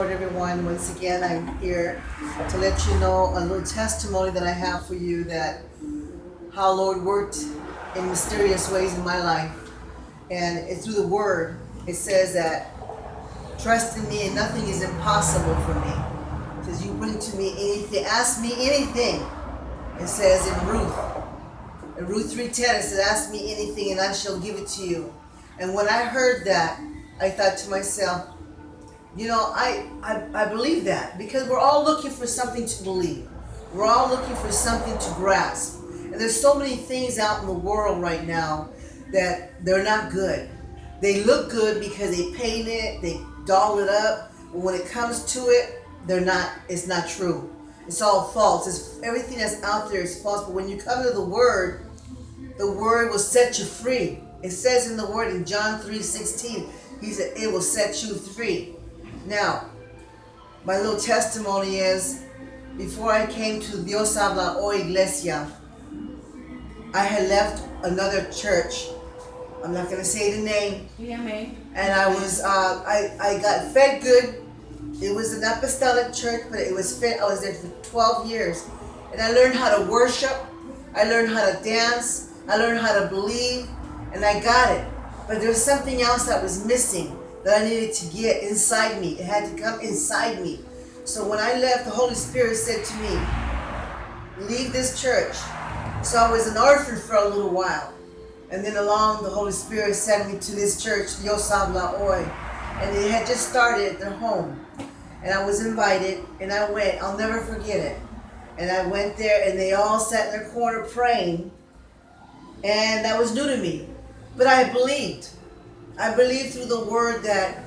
Everyone, once again, I'm here to let you know a little testimony that I have for you that how Lord worked in mysterious ways in my life. And it's through the word. It says that trust in me and nothing is impossible for me. It says you bring to me anything, ask me anything. It says in Ruth 3:10, it says, ask me anything and I shall give it to you. And when I heard that, I thought to myself, I believe that because we're all looking for something to believe. We're all looking for something to grasp. And there's so many things out in the world right now that they're not good. They look good because they paint it, they doll it up, but when it comes to it, it's not true. It's all false. Everything that's out there is false. But when you come to the word will set you free. It says in the word in John 3:16, he said, it will set you free. Now, my little testimony is, before I came to Dios Habla Hoy Iglesia, I had left another church. I'm not going to say the name. And I was, I got fed good. It was an apostolic church, but it was fed. I was there for 12 years. And I learned how to worship. I learned how to dance. I learned how to believe. And I got it. But there was something else that was missing that I needed to get inside me. It had to come inside me. So when I left, the Holy Spirit said to me, leave this church. So I was an orphan for a little while. And then along, the Holy Spirit sent me to this church, Dios Habla Hoy. And they had just started at their home. And I was invited, and I went. I'll never forget it. And I went there, and they all sat in their corner praying. And that was new to me. But I believed. I believed through the word that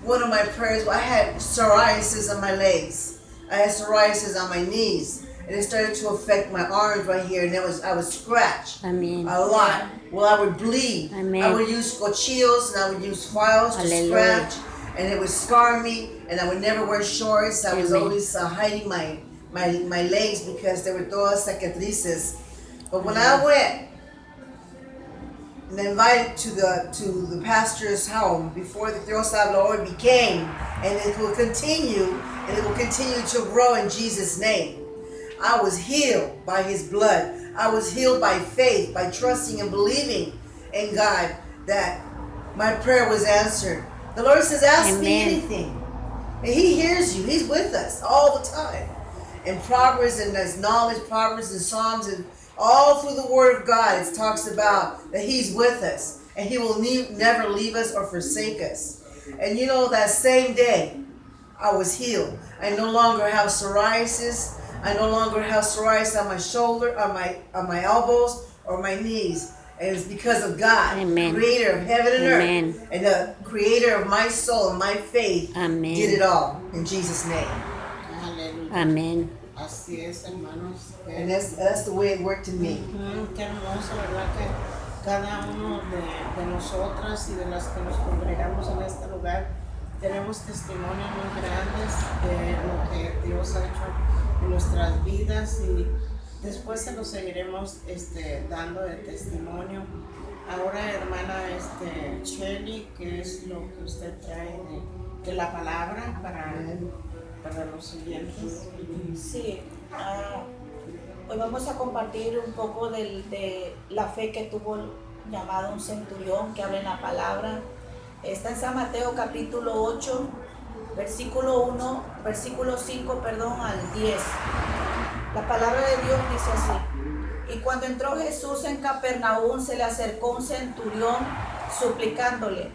one of my prayers, I had psoriasis on my legs. I had psoriasis on my knees. And it started to affect my arms right here. And I would scratch a lot. Well, I would bleed. Amen. I would use cuchillos and I would use files to scratch. And it would scar me. And I would never wear shorts. I was always hiding my legs because they were todas cicatrices. But when I went, and invited to the pastor's home before the Dios Habla Hoy became, and it will continue, and it will continue to grow in Jesus' name. I was healed by his blood. I was healed by faith, by trusting and believing in God that my prayer was answered. The Lord says, ask me anything. And he hears you. He's with us all the time. In Proverbs and there's knowledge, Proverbs and Psalms and all through the Word of God, it talks about that he's with us and he will never leave us or forsake us. And that same day, I was healed. I no longer have psoriasis. I no longer have psoriasis on my shoulder, on my elbows, or my knees. And it's because of God, Amen. Creator of heaven and Amen. Earth, and the creator of my soul and my faith Amen. Did it all in Jesus' name. Hallelujah. Amen. Así es, hermanos. And that's the way it worked in me. Qué hermoso, ¿verdad? Que cada uno de nosotras y de las que nos congregamos en este lugar tenemos testimonios muy grandes de lo que Dios ha hecho en nuestras vidas y después se los seguiremos dando de testimonio. Ahora, hermana Shelly, ¿qué es lo que usted trae de la palabra para los siguientes? Sí, hoy vamos a compartir un poco de la fe que tuvo llamado un centurión que habla en la palabra. Está en San Mateo capítulo 8, versículo 5, al 10. La palabra de Dios dice así: y cuando entró Jesús en Capernaum, se le acercó un centurión suplicándole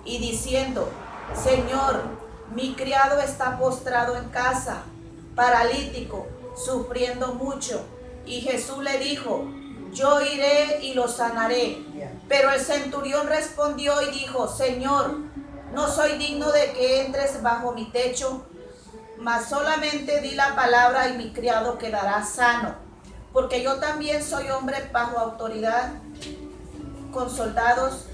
y diciendo: Señor, mi criado está postrado en casa, paralítico, sufriendo mucho. Y Jesús le dijo: yo iré y lo sanaré. Pero el centurión respondió y dijo: Señor, no soy digno de que entres bajo mi techo, mas solamente di la palabra y mi criado quedará sano. Porque yo también soy hombre bajo autoridad, con soldados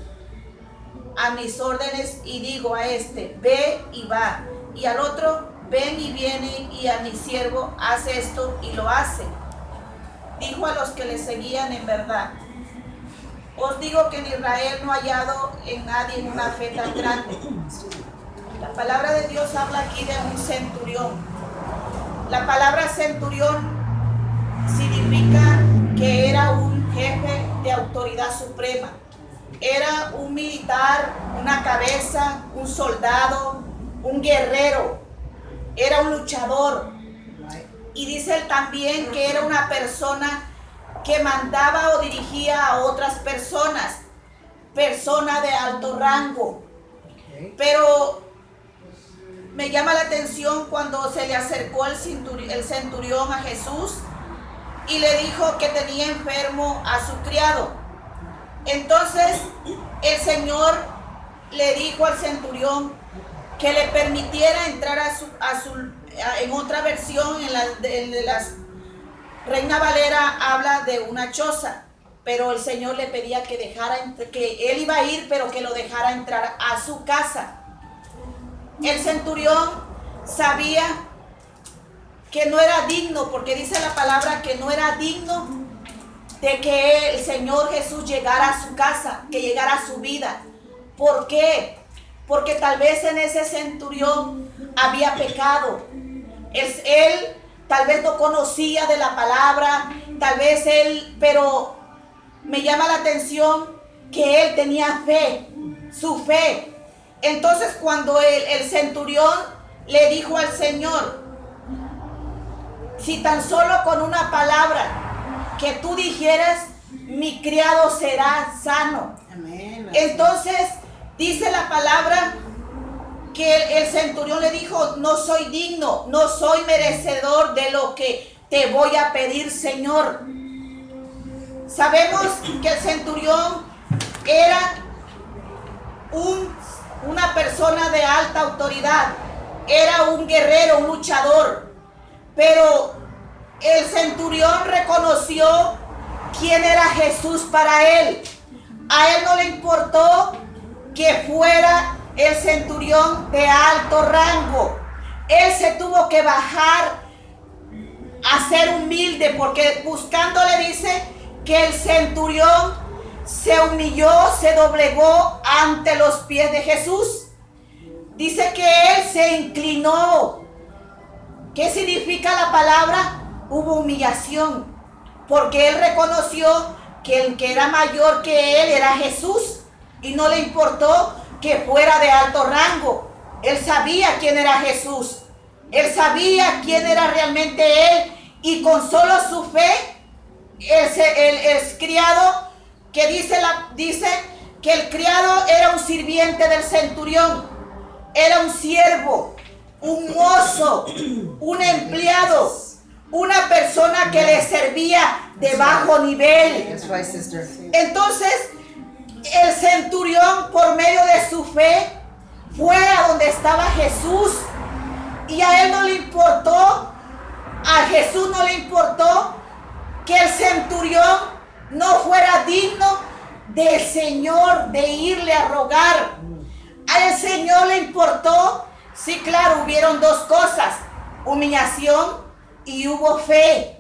a mis órdenes, y digo a este: ve y va, y al otro: ven y viene, y a mi siervo: haz esto, y lo hace. Dijo a los que le seguían: en verdad, os digo que en Israel no ha hallado en nadie una fe tan grande. La palabra de Dios habla aquí de un centurión. La palabra centurión significa que era un jefe de autoridad suprema. Era un militar, una cabeza, un soldado, un guerrero. Era un luchador. Y dice él también que era una persona que mandaba o dirigía a otras personas. Persona de alto rango. Pero me llama la atención cuando se le acercó el centurión a Jesús y le dijo que tenía enfermo a su criado. Entonces el Señor le dijo al centurión que le permitiera entrar en otra versión, en las Reina Valera habla de una choza, pero el Señor le pedía que él iba a ir, pero que lo dejara entrar a su casa. El centurión sabía que no era digno, porque dice la palabra que no era digno de que el Señor Jesús llegara a su casa, que llegara a su vida. ¿Por qué? Porque tal vez en ese centurión había pecado. Él tal vez no conocía de la palabra, pero me llama la atención que él tenía fe, su fe. Entonces cuando el centurión le dijo al Señor, si tan solo con una palabra que tú dijeras, mi criado será sano. Amén. Entonces dice la palabra que el centurión le dijo, no soy digno, no soy merecedor de lo que te voy a pedir, Señor. Sabemos que el centurión era una persona de alta autoridad, era un guerrero, un luchador, pero el centurión reconoció quién era Jesús para él. A él no le importó que fuera el centurión de alto rango. Él se tuvo que bajar a ser humilde, porque buscándole dice que el centurión se humilló, se doblegó ante los pies de Jesús. Dice que él se inclinó. ¿Qué significa la palabra? Hubo humillación, porque él reconoció que el que era mayor que él era Jesús y no le importó que fuera de alto rango. Él sabía quién era Jesús, él sabía quién era realmente él, y con solo su fe, el criado, que dice que el criado era un sirviente del centurión, era un siervo, un mozo, un empleado, una persona que le servía de bajo nivel. Entonces el centurión, por medio de su fe, fue a donde estaba Jesús, y a él no le importó, a Jesús no le importó que el centurión no fuera digno del Señor, de irle a rogar. Al Señor le importó, sí, claro, hubieron dos cosas: humillación y hubo fe.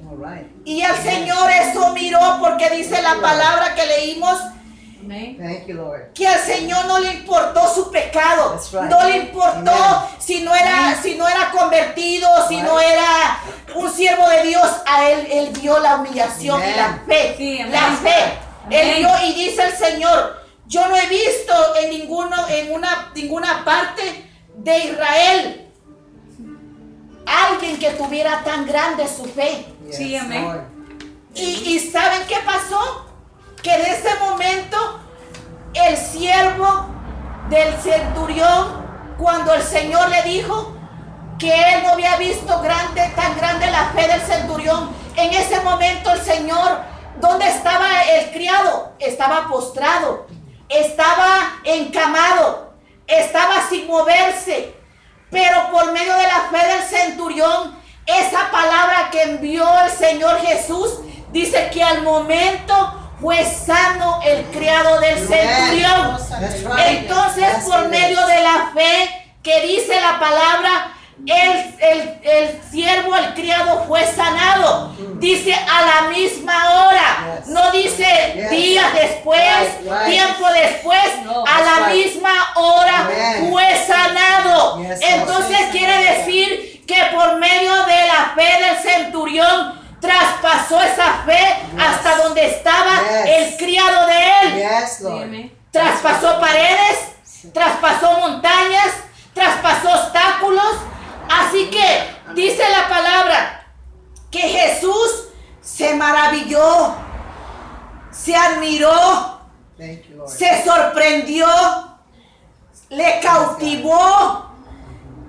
Y al Señor eso miró, porque dice la palabra que leímos, que al Señor no le importó su pecado, no le importó si no era convertido, si no era un siervo de Dios. A él vio la humillación y la fe. Sí, la fe. Él vio, y dice el Señor, yo no he visto en ninguna parte de Israel alguien que tuviera tan grande su fe. Sí, amén. Y ¿saben qué pasó? Que en ese momento el siervo del centurión, cuando el Señor le dijo que él no había visto tan grande la fe del centurión, en ese momento el Señor, ¿dónde estaba el criado? Estaba postrado, estaba encamado, estaba sin moverse, pero por medio de la fe del centurión, esa palabra que envió el Señor Jesús, dice que al momento fue sano el criado del centurión. Entonces, por medio de la fe que dice la palabra, el siervo, el criado fue sanado. Dice a la misma hora. Yes. No dice Yes. días después, Right. tiempo después. No, a la right. misma hora Amen. fue sanado. Yes, Entonces Lord. quiere decir que por medio de la fe del centurión traspasó esa fe Yes. hasta donde estaba Yes. el criado de él. Yes, Lord. Dígame. Traspasó paredes, traspasó montañas, traspasó obstáculos. Así que dice la palabra que Jesús se maravilló, se admiró, Thank you, Lord. se sorprendió, le cautivó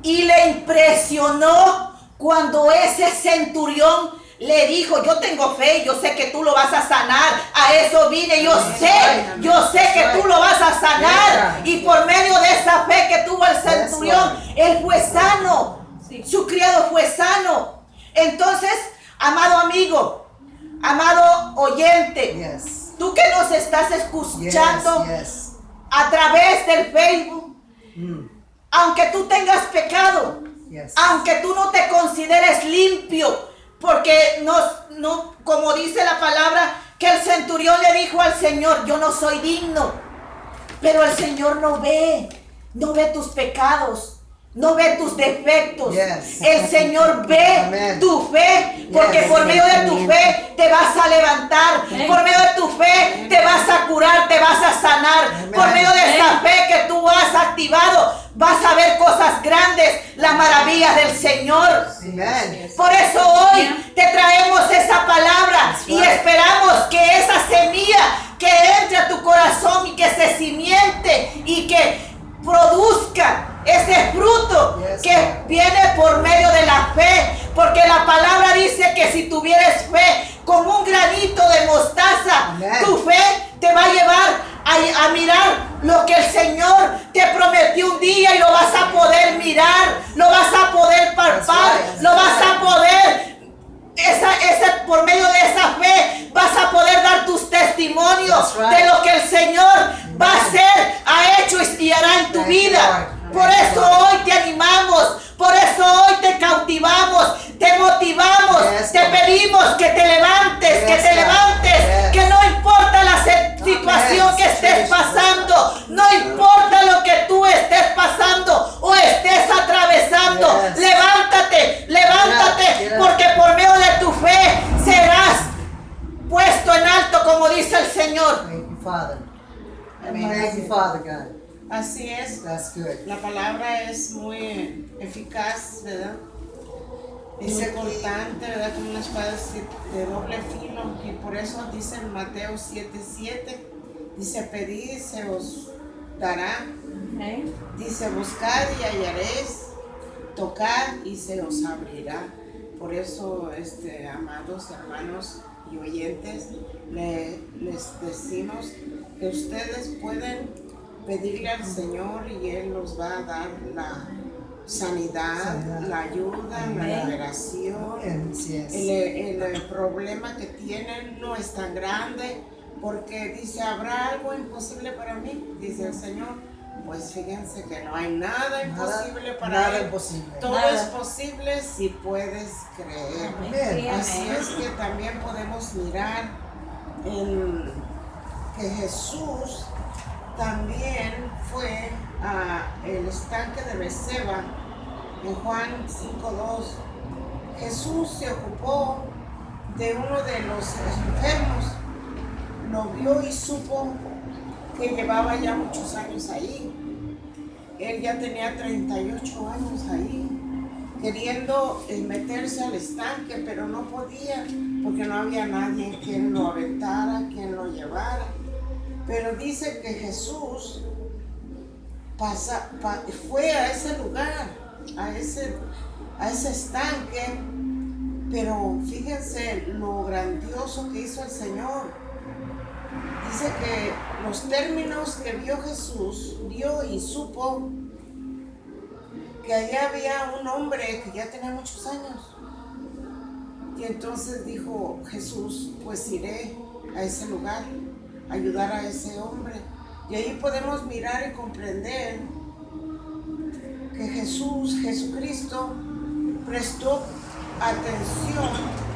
y le impresionó cuando ese centurión le dijo: yo tengo fe, yo sé que tú lo vas a sanar, a eso vine, yo sé que tú lo vas a sanar. Y por medio de esa fe que tuvo el centurión, él fue sano, Sí. su criado fue sano. Entonces, amado amigo, amado oyente, Yes. tú que nos estás Yes. escuchando Yes. a través del Facebook, Mm. aunque tú tengas pecado, Yes. aunque tú no te consideres limpio, porque no, como dice la palabra, que el centurión le dijo al Señor: yo no soy digno. Pero el Señor no ve tus pecados, no ve tus defectos. Yes. El Señor ve Amen. tu fe, porque Yes. por medio de tu fe te vas a levantar, Amen. por medio de tu fe te vas a curar, te vas a sanar, Amen. por medio de esa Amen. fe que tú has activado, vas a ver cosas grandes, las maravillas del Señor. Amen. Por eso hoy te traemos esa palabra That's y right. esperamos que esa semilla que entre a tu corazón y que se cimiente y que produzca ese fruto Yes, que Lord. viene por medio de la fe, porque la palabra dice que si tuvieres fe como un granito de mostaza, Amen. tu fe te va a llevar a mirar lo que el Señor te prometió un día y lo vas a poder mirar, lo vas a poder palpar, That's right. lo vas a poder, por medio de esa fe vas a poder dar tus testimonios That's right. de lo que el Señor va a hacer, ha hecho y hará en tu Thank you, vida. Lord. Por Thank you, eso Lord. hoy te animamos, por eso hoy te cautivamos, te motivamos, Yes, te Lord. pedimos que te levantes, que Yes, te God. levantes, Yes. que no importa la situación que estés pasando, no importa lo que tú estés pasando o estés atravesando, Yes. levántate, Yes. porque por medio de tu fe serás puesto en alto, como dice el Señor. Thank you, Father. Amén. Thank you, Father God. Así es. That's good. La palabra es muy eficaz, ¿verdad? Es Dice aquí- importante, ¿verdad? Como una espada de doble filo. Y por eso dice en Mateo 7:7, dice: pedid y se os dará. Amén. Dice: buscad y hallaréis, tocad y se os abrirá. Por eso, amados hermanos y oyentes, les decimos que ustedes pueden pedirle al Señor y Él nos va a dar la sanidad, la ayuda, la Amén. liberación. And yes. El problema que tienen no es tan grande, porque dice: ¿habrá algo imposible para mí? Dice el Señor. Pues fíjense que no hay nada imposible para nada Él. imposible. Todo Nada. es posible si puedes creer. Amen. Sí, Así amén. es que también podemos mirar que Jesús también fue al estanque de Beceba en Juan 5:2. Jesús se ocupó de uno de los enfermos, lo vio y supo que llevaba ya muchos años ahí. Él ya tenía 38 años ahí, queriendo meterse al estanque, pero no podía, porque no había nadie quien lo aventara, quien lo llevara. Pero dice que Jesús fue a ese lugar, a ese estanque, pero fíjense lo grandioso que hizo el Señor. Dice que los términos que vio Jesús, vio y supo que allá había un hombre que ya tenía muchos años. Y entonces dijo Jesús: pues iré a ese lugar, a ayudar a ese hombre. Y ahí podemos mirar y comprender que Jesucristo prestó atención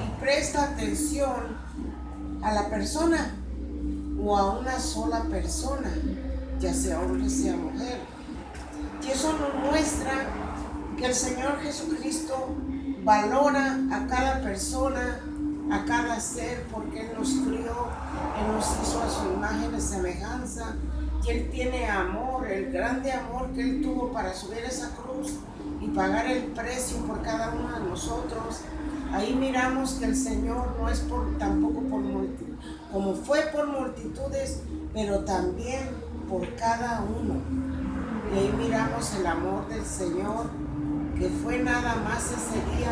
y presta atención a la persona o a una sola persona, ya sea hombre, sea mujer. Y eso nos muestra que el Señor Jesucristo valora a cada persona, a cada ser, porque Él nos crió, Él nos hizo a su imagen y semejanza, y Él tiene amor, el grande amor que Él tuvo para subir esa cruz y pagar el precio por cada uno de nosotros. Ahí miramos que el Señor no es tampoco por multitud, como fue por multitudes, pero también por cada uno. Y ahí miramos el amor del Señor, que fue nada más ese día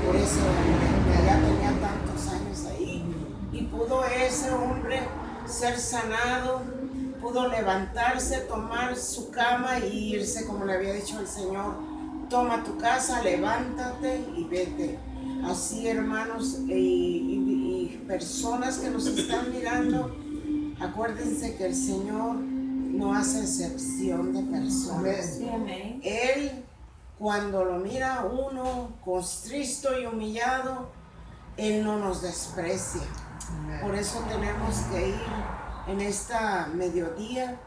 por ese hombre que ya tenía tantos años ahí. Y pudo ese hombre ser sanado, pudo levantarse, tomar su cama y irse, como le había dicho el Señor: toma tu casa, levántate y vete. Así, hermanos y personas que nos están mirando, acuérdense que el Señor no hace excepción de personas. Amén. Él, cuando lo mira a uno constristo y humillado, Él no nos desprecia. Por eso tenemos que ir en esta mediodía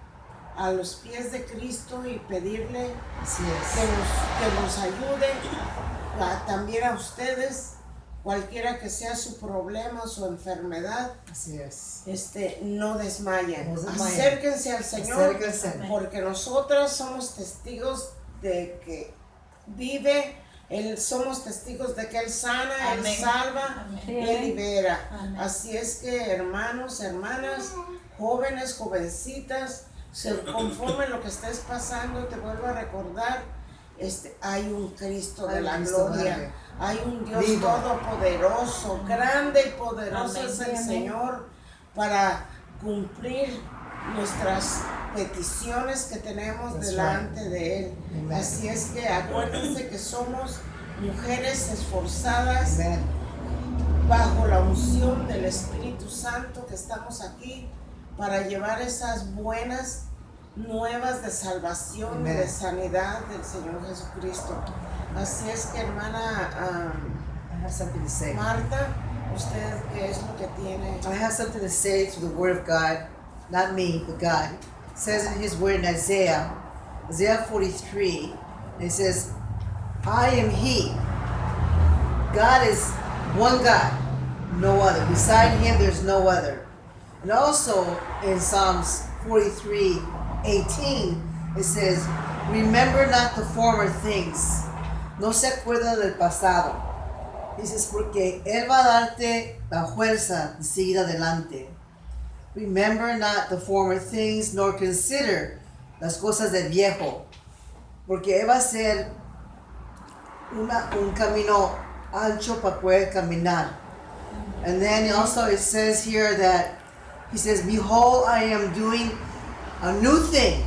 a los pies de Cristo y pedirle que nos ayude, también a ustedes, cualquiera que sea su problema o su enfermedad. Así es. No desmayen. No desmayen. Acérquense al Señor, Acérquense. porque nosotras somos testigos de que vive, somos testigos de que Él sana, Amén. Él salva, Amén. Él libera. Amén. Así es que, hermanos, hermanas, jóvenes, jovencitas, conforme a lo que estés pasando, te vuelvo a recordar, hay un Cristo de Hay un la Cristo gloria, grande. hay un Dios Vivo. todopoderoso, grande y poderoso Amén. es el Amén. Señor para cumplir nuestras peticiones que tenemos That's delante right. de Él. Amen. Así es que acuérdense que somos mujeres esforzadas Amen. bajo la unción del Espíritu Santo, que estamos aquí para llevar esas buenas nuevas de salvación y Amen. de sanidad del Señor Jesucristo. Así es que, hermana I have something to say. Marta, ¿usted qué es lo que tiene? I have something to say through the word of God, not me, but God. It says in His word in Isaiah 43, it says, I am He. God is one God, no other. Beside Him, there's no other. And also in Psalms 43:18, it says, remember not the former things. No se acuerda del pasado. Dices, porque Él va a darte la fuerza de seguir adelante. Remember not the former things, nor consider las cosas del viejo. Porque Él va a ser un camino ancho para poder caminar. And then also it says here that, He says, behold, I am doing a new thing.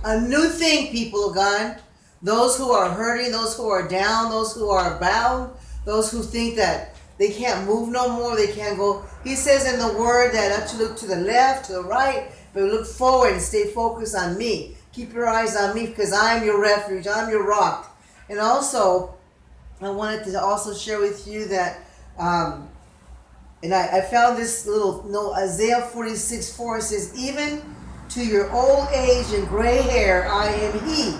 A new thing, people of God. Those who are hurting, those who are down, those who are bound, those who think that they can't move no more, they can't go. He says in the word that not to look to the left, to the right, but look forward and stay focused on me. Keep your eyes on me because I am your refuge, I'm your rock. And also, I wanted to also share with you that, and I found this little note, Isaiah 46:4 says, even to your old age and gray hair, I am He.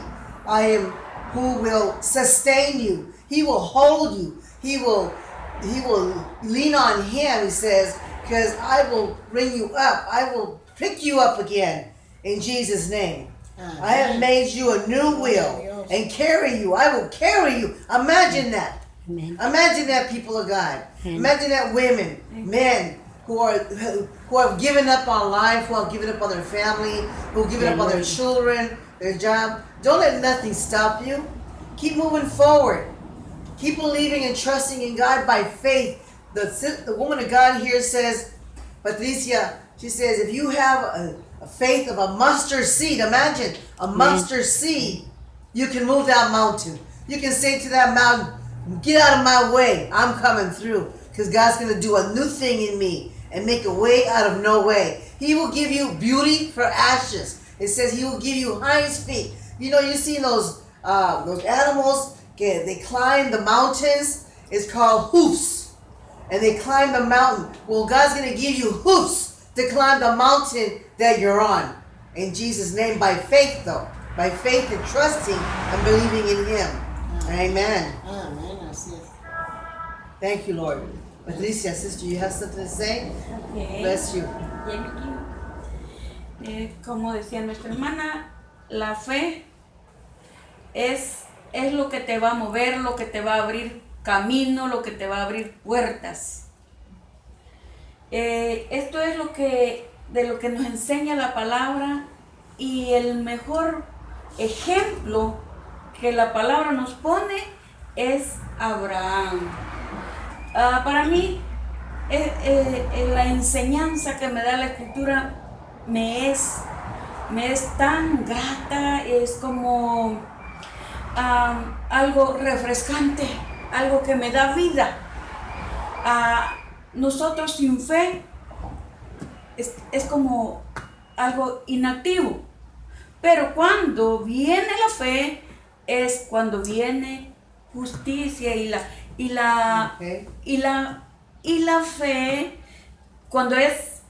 I am who will sustain you. He will hold you. He will lean on Him, he says, because I will bring you up. I will pick you up again in Jesus' name. I have made you a new will and carry you. I will carry you. Imagine that. Amen. Imagine that, people of God. Imagine that women, men who have given up on life, who have given up on their family, who have given up on their children, their job. Don't let nothing stop you. Keep moving forward. Keep believing and trusting in God by faith. The woman of God here says, Patricia, she says, if you have a faith of a mustard seed, imagine a mustard seed, you can move that mountain. You can say to that mountain, get out of my way. I'm coming through because God's going to do a new thing in me and make a way out of no way. He will give you beauty for ashes. It says He will give you hinds feet. You know, you see those animals, they climb the mountains. It's called hoofs. and they climb the mountain. Well, God's going to give you hoofs to climb the mountain that you're on. In Jesus' name, by faith though. By faith and trusting and believing in Him. Amen. Amén, así es. Thank you, Lord. Patricia, sister, you have something to say? Okay. Bless you. Thank you. Como decía nuestra hermana, la fe es lo que te va a mover, lo que te va a abrir camino, lo que te va a abrir puertas. Esto es de lo que nos enseña la palabra, y el mejor ejemplo que la palabra nos pone es Abraham. Para mí, la enseñanza que me da la Escritura me es tan grata, es como algo refrescante, algo que me da vida. Nosotros sin fe es como algo inactivo, pero cuando viene la fe es cuando viene justicia, y la fe, cuando es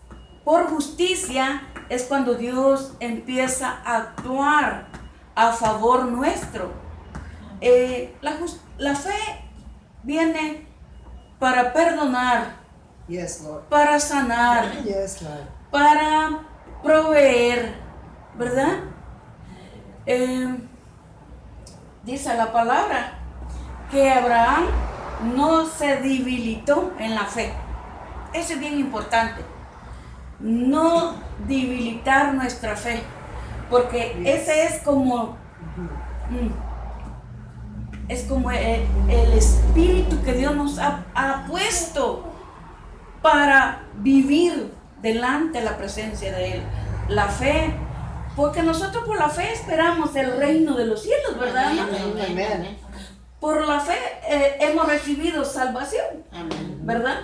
por justicia, es cuando Dios empieza a actuar a favor nuestro. La fe viene para perdonar, Yes, Lord. para sanar, Yes, Lord. para proveer, ¿verdad? Dice la palabra que Abraham no se debilitó en la fe. Eso es bien importante. No debilitar nuestra fe, porque ese es como el espíritu que Dios nos ha puesto para vivir delante de la presencia de Él. La fe, porque nosotros por la fe esperamos el reino de los cielos, ¿verdad? Amen. Por la fe hemos recibido salvación, Amén. ¿verdad?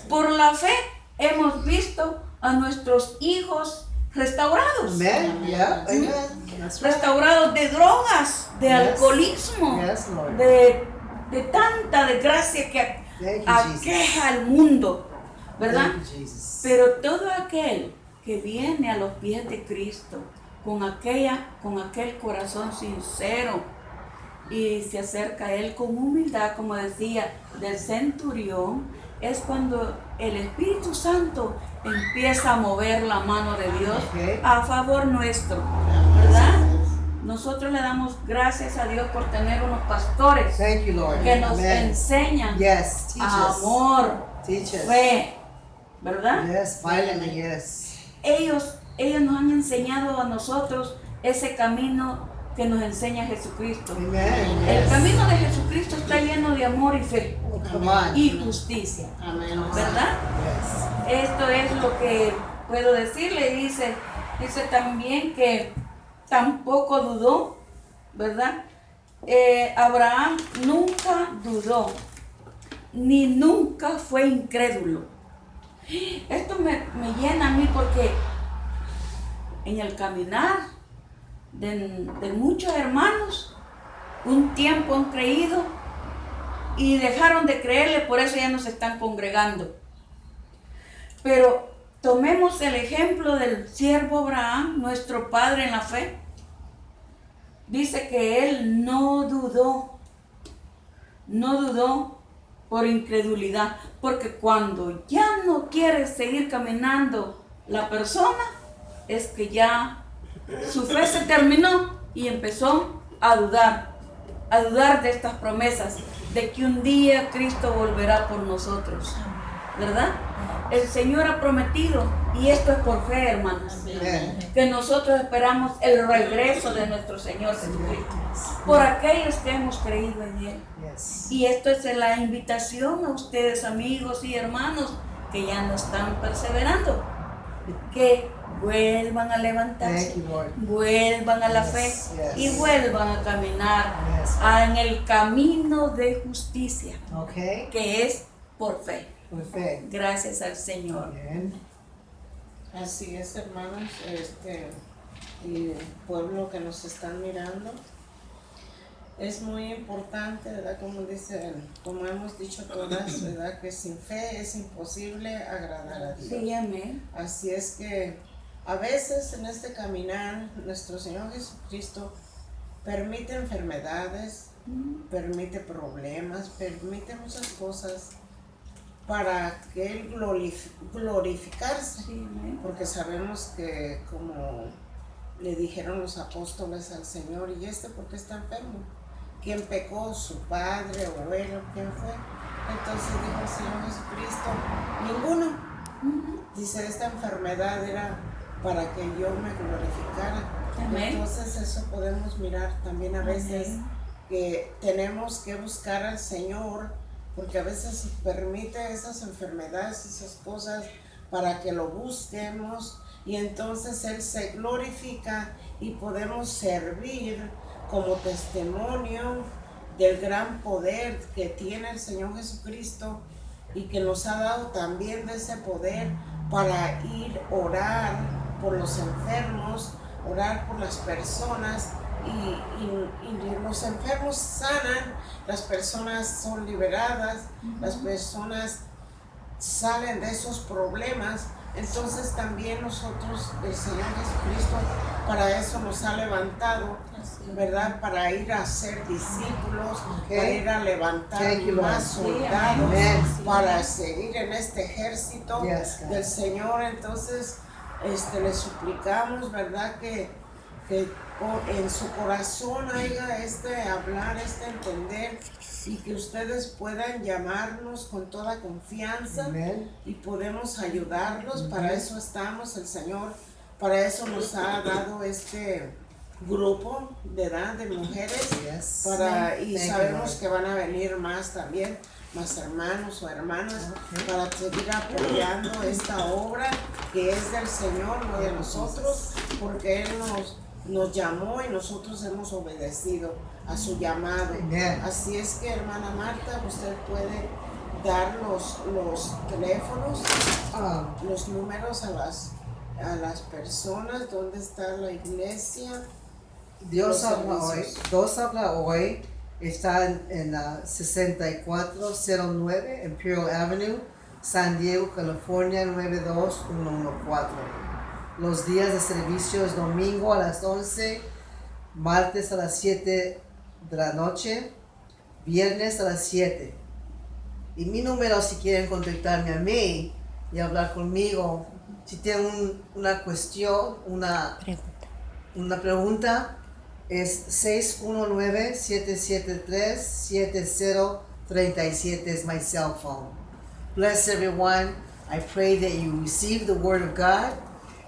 Por la fe hemos visto a nuestros hijos restaurados. Amen. Yeah. Amen. That's right. Restaurados de drogas, de Yes. alcoholismo, Yes, Lord. de tanta desgracia que Thank you, Jesus. aqueja al mundo, ¿verdad? Thank you, Jesus. Pero todo aquel que viene a los pies de Cristo con aquel corazón sincero y se acerca a Él con humildad, como decía del centurión, es cuando el Espíritu Santo empieza a mover la mano de Dios Okay. a favor nuestro, ¿verdad? Nosotros le damos gracias a Dios por tener unos pastores Thank you, Lord. que nos Amen. enseñan Yes, teach us. amor, Teach us. fe, ¿verdad? Yes, finally, yes. Ellos nos han enseñado a nosotros ese camino que nos enseña Jesucristo. Amen. El Yes. camino de Jesucristo está lleno de amor y fe Oh, come on. y justicia, Amén. ¿verdad? Yes. Esto es lo que puedo decirle. Dice también que tampoco dudó, ¿verdad? Abraham nunca dudó, ni nunca fue incrédulo. Esto me llena a mí, porque en el caminar de muchos hermanos, un tiempo han creído y dejaron de creerle, por eso ya no se están congregando. Pero tomemos el ejemplo del siervo Abraham, nuestro padre en la fe. Dice que él no dudó por incredulidad, porque cuando ya no quiere seguir caminando la persona, es que ya su fe se terminó y empezó a dudar de estas promesas, de que un día Cristo volverá por nosotros, ¿verdad? El Señor ha prometido, y esto es por fe, hermanos, Amen. que nosotros esperamos el regreso de nuestro Señor Jesucristo, por aquellos que hemos creído en Él. Yes. Y esto es la invitación a ustedes, amigos y hermanos, que ya no están perseverando, que vuelvan a levantarse, Thank you, Lord. vuelvan a la fe Yes, yes. y vuelvan a caminar Yes. en el camino de justicia, Okay. que es por fe. Perfect. Gracias al Señor. Amen. Así es, hermanos, y el pueblo que nos están mirando. Es muy importante, ¿verdad? Como hemos dicho todas, ¿verdad? Que sin fe es imposible agradar a Dios. Sí, amén. Así es que a veces en este caminar, nuestro Señor Jesucristo permite enfermedades, permite problemas, permite muchas cosas para que Él glorificarse. Sí, amén. Porque sabemos que como le dijeron los apóstoles al Señor, ¿y por qué está enfermo? ¿Quién pecó? ¿Su padre o él o quién fue? Entonces dijo el Señor Jesucristo, ninguno. Dice, esta enfermedad era para que yo me glorificara. Amén. Entonces eso podemos mirar también a veces, Amén. que tenemos que buscar al Señor, porque a veces permite esas enfermedades, esas cosas, para que lo busquemos, y entonces Él se glorifica y podemos servir como testimonio del gran poder que tiene el Señor Jesucristo, y que nos ha dado también de ese poder para ir orar por los enfermos, orar por las personas, y los enfermos sanan, las personas son liberadas, las personas salen de esos problemas. Entonces también nosotros, el Señor Jesucristo, para eso nos ha levantado, ¿verdad? Para ir a ser discípulos, para ir a levantar más soldados, para seguir en este ejército del Señor. Entonces, le suplicamos, ¿verdad? Que en su corazón haya hablar, entender, y que ustedes puedan llamarnos con toda confianza. Amen. Y podemos ayudarlos. Para eso estamos, el Señor, para eso nos ha dado este grupo de edad de mujeres, y sabemos que van a venir más también, más hermanos o hermanas, para seguir apoyando esta obra que es del Señor, no de nosotros, porque Él nos llamó y nosotros hemos obedecido a su llamado. Amen. Así es que, hermana Marta, usted puede dar los teléfonos, los números a las personas, dónde está la iglesia. Dios habla hoy, está en la 6409 Imperial Avenue, San Diego, California 92114. Los días de servicio es domingo a las 11, martes a las 7 de la noche, viernes a las 7. Y mi número, si quieren contactarme a mí y hablar conmigo, si tienen una cuestión, una pregunta, es 619-773-7037 is my cell phone. Bless everyone. I pray that you receive the word of God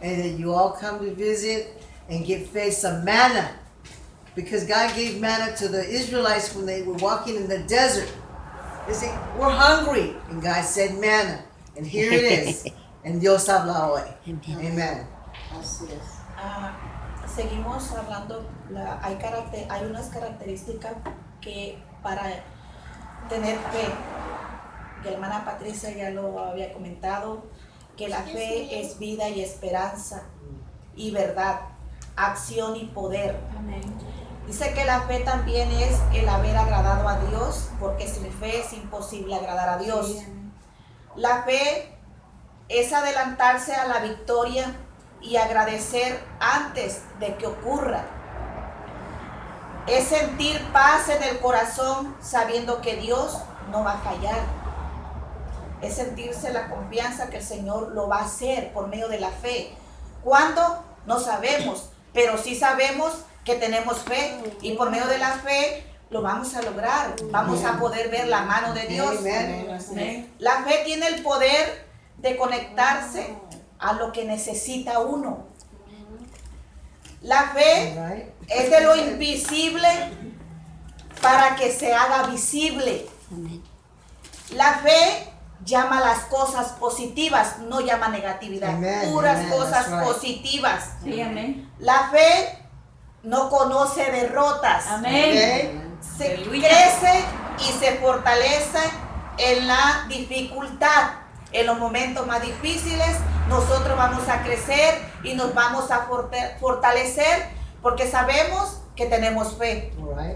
and that you all come to visit and get fed some manna. Because God gave manna to the Israelites when they were walking in the desert. They said, we're hungry. And God said manna. And here it is. And Dios habla hoy. Amen. Así es. Seguimos hablando, hay unas características que para tener fe, que la hermana Patricia ya lo había comentado, que la fe es vida y esperanza y verdad, acción y poder. Amén. Dice que la fe también es el haber agradado a Dios, porque sin fe es imposible agradar a Dios. Sí, amén. La fe es adelantarse a la victoria y agradecer antes de que ocurra. Es sentir paz en el corazón sabiendo que Dios no va a fallar. Es sentirse la confianza que el Señor lo va a hacer por medio de la fe. ¿Cuándo? No sabemos, pero sí sabemos que tenemos fe, y por medio de la fe lo vamos a lograr. Vamos a poder ver la mano de Dios. Amén. La fe tiene el poder de conectarse a lo que necesita uno. La fe es de lo invisible para que se haga visible. La fe llama las cosas positivas, no llama negatividad. Amen. Puras Amen. cosas That's right. positivas. Sí, amén. La fe no conoce derrotas. Amén. Se Aleluya. crece y se fortalece en la dificultad. En los momentos más difíciles, nosotros vamos a crecer y nos vamos a fortalecer porque sabemos que tenemos fe. All right.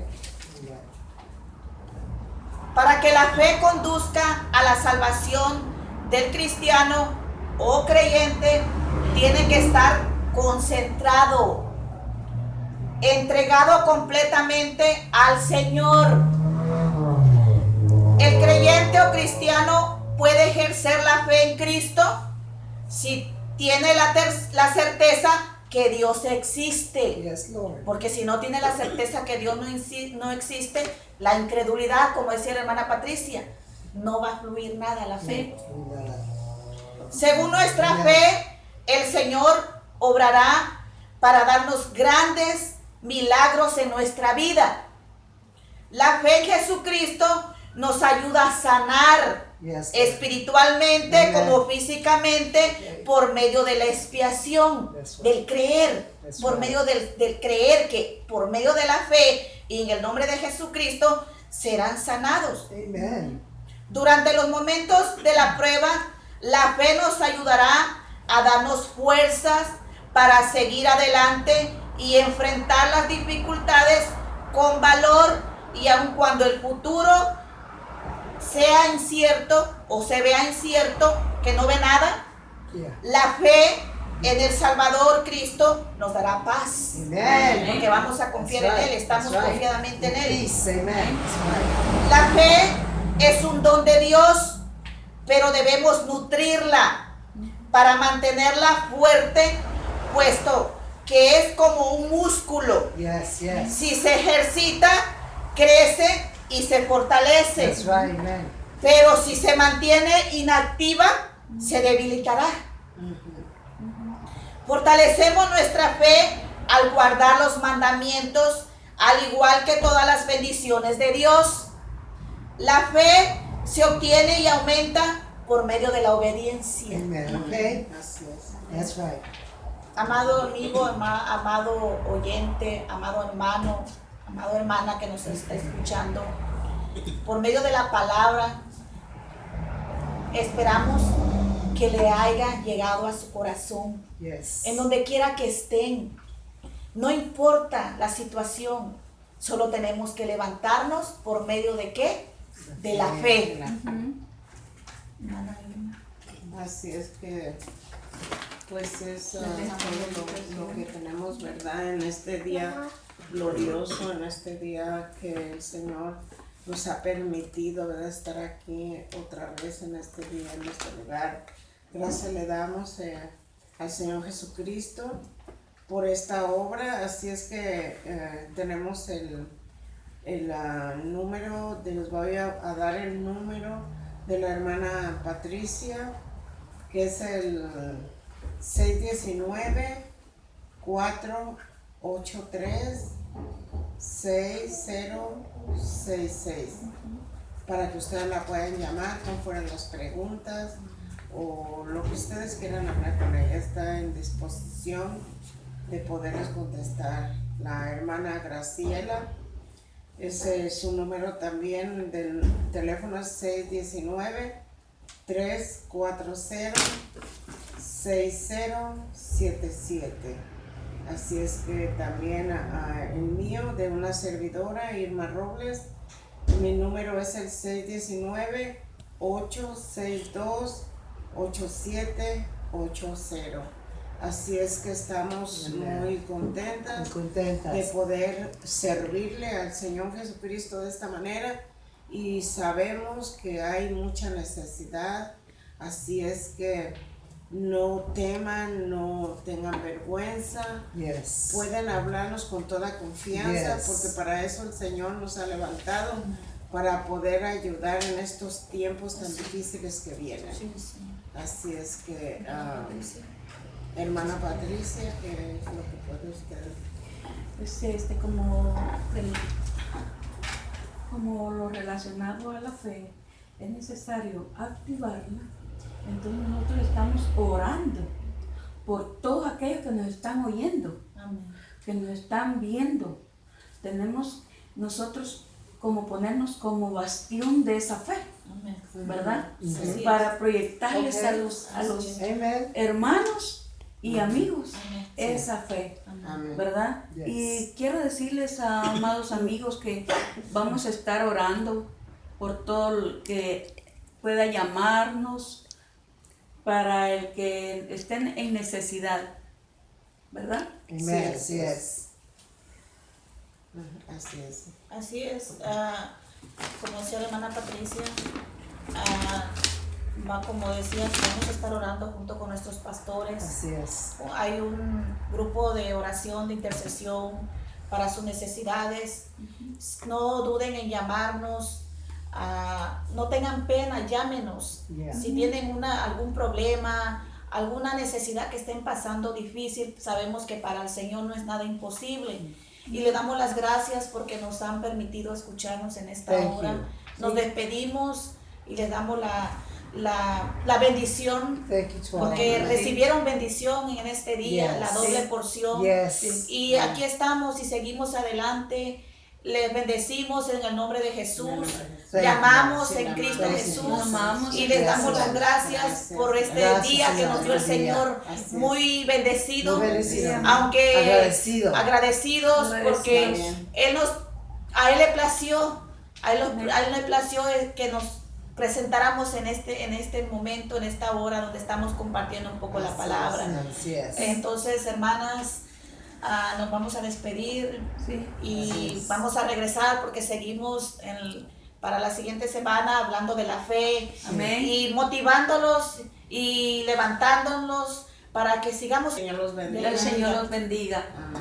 Para que la fe conduzca a la salvación del cristiano o creyente, tiene que estar concentrado, entregado completamente al Señor. El creyente o cristiano puede ejercer la fe en Cristo si tiene la certeza que Dios existe. Yes, Lord. Porque si no tiene la certeza que Dios no existe, la incredulidad, como decía la hermana Patricia, no va a fluir nada la fe. Según nuestra fe, el Señor obrará para darnos grandes milagros en nuestra vida. La fe en Jesucristo nos ayuda a sanar Yes, Lord. espiritualmente Amen. como físicamente por medio de la expiación, That's right. del creer, That's por right. medio del creer que por medio de la fe y en el nombre de Jesucristo serán sanados. Amen. Durante los momentos de la prueba, la fe nos ayudará a darnos fuerzas para seguir adelante y enfrentar las dificultades con valor, y aun cuando el futuro sea incierto o se vea incierto, que no ve nada, Yeah. la fe en el Salvador Cristo nos dará paz. Amen. Porque vamos a confiar That's en right. Él, estamos That's right. confiadamente en Él. Peace. Amen. That's right. La fe es un don de Dios, pero debemos nutrirla para mantenerla fuerte, puesto que es como un músculo. Yes, yes. Si se ejercita, crece y se fortalece. That's right. Amen. Pero si se mantiene inactiva, se debilitará. Fortalecemos nuestra fe al guardar los mandamientos, al igual que todas las bendiciones de Dios. La fe se obtiene y aumenta por medio de la obediencia. Amen. Okay. Así es. That's right. Amado amigo, amado oyente, amado hermano, amado hermana que nos está escuchando, por medio de la palabra, esperamos que le haya llegado a su corazón, Yes. en donde quiera que estén. No importa la situación, solo tenemos que levantarnos por medio de ¿qué? De la fe. Así es que, pues es todo lo que tenemos, ¿verdad? En este día glorioso, en este día que el Señor nos ha permitido, ¿verdad? Estar aquí otra vez en este día, en este lugar. Gracias le damos al Señor Jesucristo por esta obra. Así es que tenemos el número, les voy a dar el número de la hermana Patricia, que es el 619-483-6066, para que ustedes la puedan llamar con fueran las preguntas o lo que ustedes quieran hablar con ella. Está en disposición de poderles contestar. La hermana Graciela, ese es su número también del teléfono, 619-340-6077. Así es que también el mío, de una servidora, Irma Robles, mi número es el 619-862-8780. Así es que estamos muy contentas de poder servirle al Señor Jesucristo de esta manera, y sabemos que hay mucha necesidad. Así es que no teman, no tengan vergüenza. Yes. Pueden hablarnos con toda confianza, Yes. porque para eso el Señor nos ha levantado, para poder ayudar en estos tiempos tan difíciles que vienen. Así es que, hermana Patricia, ¿qué es lo que puede usted? Pues como lo relacionado a la fe es necesario activarla. Entonces nosotros estamos orando por todos aquellos que nos están oyendo, que nos están viendo. Tenemos nosotros como ponernos como bastión de esa fe, ¿verdad? Sí. Para proyectarles Ok. a los Amen. hermanos y amigos Amén. esa fe, Amen. ¿verdad? Yes. Y quiero decirles a amados amigos que vamos a estar orando por todo el que pueda llamarnos, para el que estén en necesidad, ¿verdad? Amen. Así es. Así es. Así es, como decía la hermana Patricia, como decía, vamos a estar orando junto con nuestros pastores. Así es. Hay un grupo de oración, de intercesión para sus necesidades. No duden en llamarnos, no tengan pena, llámenos. Yeah. Si tienen algún problema, alguna necesidad que estén pasando difícil, sabemos que para el Señor no es nada imposible. Y le damos las gracias porque nos han permitido escucharnos en esta Thank hora. you. Nos despedimos y les damos la bendición, Thank you, Twan. porque recibieron bendición en este día, Yes. la doble porción. Yes. Y aquí estamos y seguimos adelante. Les bendecimos en el nombre de Jesús. Thank Llamamos you. en Cristo Thank you. Jesús Amamos y les damos las Gracias. gracias por este Gracias, día que Señor, nos dio el este día. Señor, Así es. muy bendecido, Muy bendecido. aunque Agradecido. agradecidos porque Agradecidos. a él le plació, a él le plació que nos presentáramos en este momento, en esta hora donde estamos compartiendo un poco la palabra. Así es. Entonces, hermanas, nos vamos a despedir Sí. y Así es. vamos a regresar porque seguimos para la siguiente semana hablando de la fe Amén. y motivándolos y levantándolos para que sigamos. Señor los bendiga. El Señor los bendiga. Amén.